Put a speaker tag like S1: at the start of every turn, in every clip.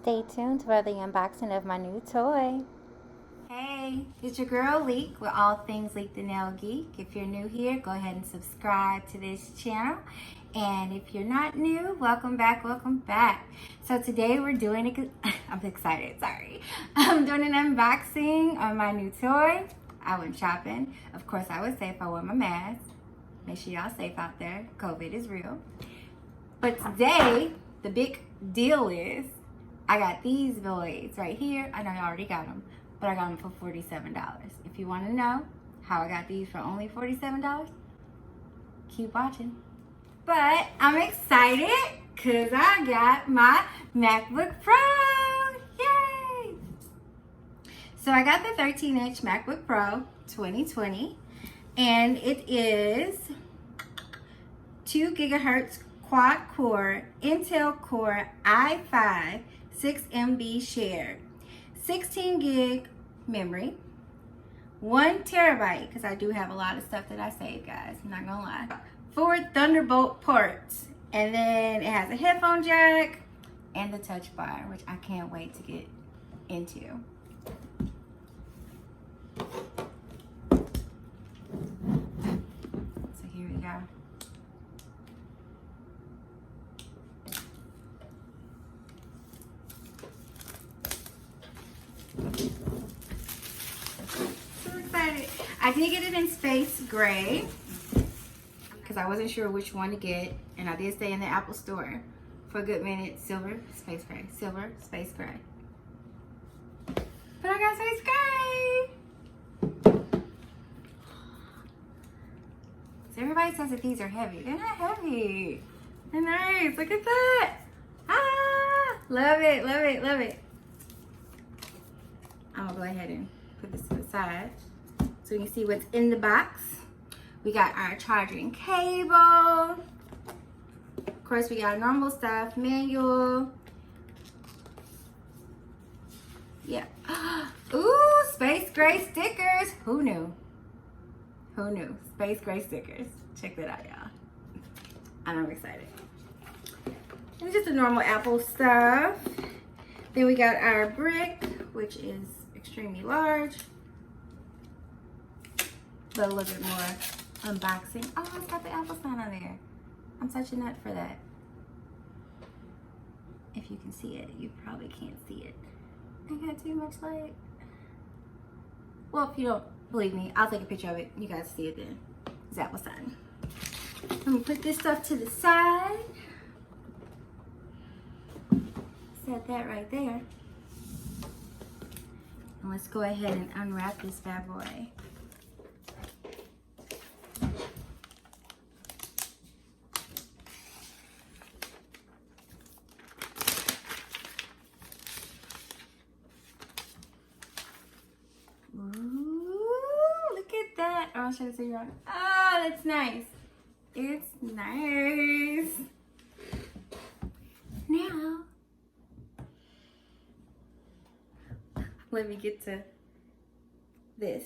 S1: Stay tuned for the unboxing of my new toy. Hey, it's your girl Leak with all things Leak the Nail Geek. If you're new here, go ahead and subscribe to this channel. And if you're not new, welcome back, welcome back. So today we're doing I'm excited, sorry. I'm doing an unboxing on my new toy. I went shopping. Of course, I was safe. I wore my mask. Make sure y'all safe out there. COVID is real. But today, the big deal is I got these boys right here. I know you already got them, but I got them for $47. If you want to know how I got these for only $47, keep watching. But I'm excited because I got my MacBook Pro. Yay! So I got the 13-inch MacBook Pro 2020, and it is 2 gigahertz quad-core Intel Core i5 6 MB shared, 16 gig memory, 1 terabyte, because I do have a lot of stuff that I save, guys, I'm not gonna lie. 4 Thunderbolt ports, and then it has a headphone jack and the touch bar, which I can't wait to get into. So here we go. So excited. I did get it in space gray because I wasn't sure which one to get, and I did stay in the Apple store for a good minute. Silver, space gray, silver, space gray. But I got space gray. So everybody says that these are heavy. They're not heavy. They're nice. Look at that. Ah, love it, love it, love it. I'm gonna go ahead and put this to the side so you can see what's in the box. We got our charging cable. Of course, we got normal stuff, manual. Yeah. Ooh, space gray stickers. Who knew? Who knew? Space gray stickers. Check that out, y'all. I'm excited. And just the normal Apple stuff. Then we got our brick, which is extremely large, but a little bit more unboxing. Oh, it's got the Apple sign on there. I'm such a nut for that. If you can see it, you probably can't see it. I got too much light. Well, if you don't believe me, I'll take a picture of it. You guys see it then. It's Apple sign. I'm gonna put this stuff to the side. Set that right there. And let's go ahead and unwrap this bad boy. Ooh, look at that. Oh, I'll show it to you. Oh, that's nice. It's nice. Now, let me get to this.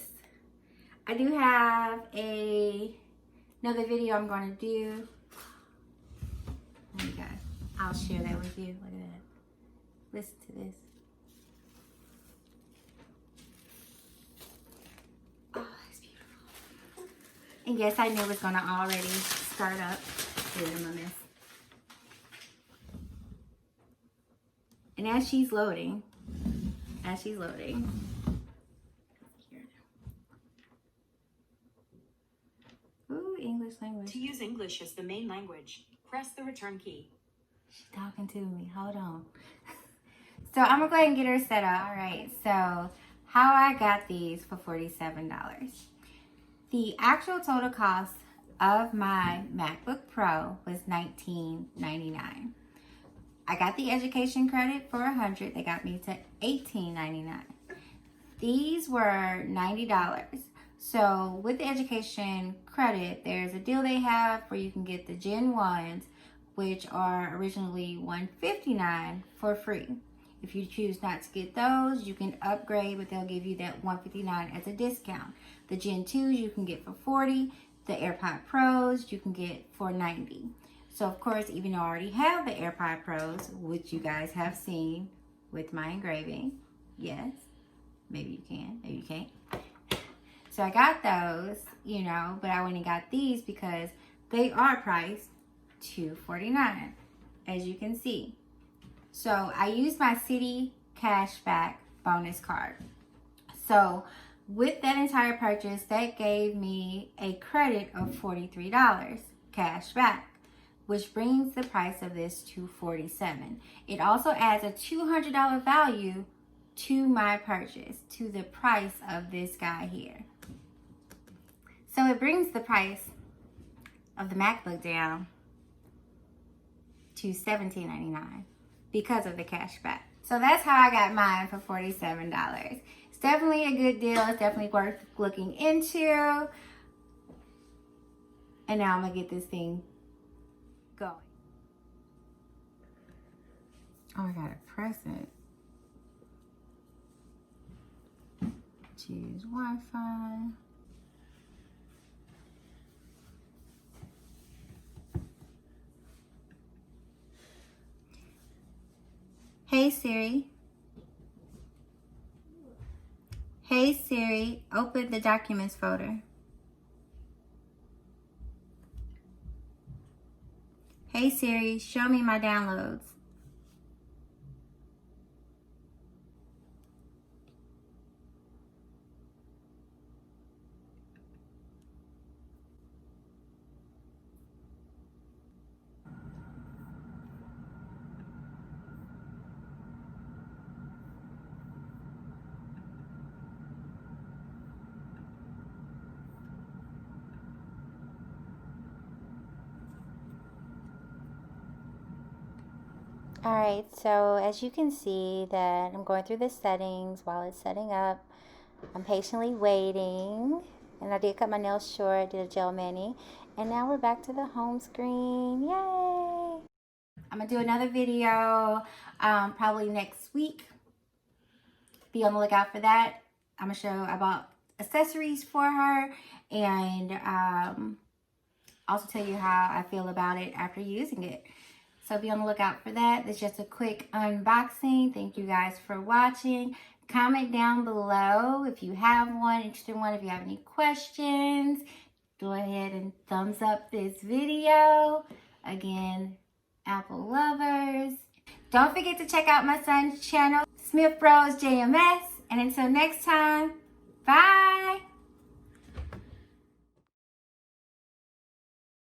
S1: I do have another video I'm going to do. There you go. I'll share that with you. Look at that. Listen to this. Oh, it's beautiful. And yes, I knew it was going to already start up. Here, I'm on this. And as she's loading, ooh, English language.
S2: To use English as the main language, press the return key.
S1: She's talking to me. Hold on. So I'm gonna go ahead and get her set up. All right. So how I got these for $47. The actual total cost of my MacBook Pro was $19.99. I got the education credit for $100. They got me to $18.99. These were $90. So with the education credit, there's a deal they have where you can get the Gen 1s, which are originally $159 for free. If you choose not to get those, you can upgrade, but they'll give you that $159 as a discount. The Gen 2s you can get for $40. The AirPod Pros you can get for $90. So of course, even though I already have the AirPod Pros, which you guys have seen, with my engraving. Yes, maybe you can, maybe you can't. So I got those, you know, but I went and got these because they are priced $249, as you can see. So I used my Citi cashback bonus card. So with that entire purchase, that gave me a credit of $43 cash back, which brings the price of this to $47. It also adds a $200 value to my purchase, to the price of this guy here. So it brings the price of the MacBook down to $17.99 because of the cash back. So that's how I got mine for $47. It's definitely a good deal. It's definitely worth looking into. And now I'm gonna get this thing going. Oh, I gotta press it. Choose Wi-Fi. Hey Siri. Hey Siri, open the documents folder. Hey Siri, show me my downloads. Alright, so as you can see that I'm going through the settings while it's setting up. I'm patiently waiting. And I did cut my nails short, did a gel mani. And now we're back to the home screen. Yay! I'm going to do another video probably next week. Be on the lookout for that. I'm going to show I bought accessories for her. And also tell you how I feel about it after using it. So be on the lookout for that. It's just a quick unboxing. Thank you guys for watching. Comment down below if you have one, interested in one. If you have any questions, go ahead and thumbs up this video. Again, Apple lovers. Don't forget to check out my son's channel, Smith Bros JMS. And until next time, bye.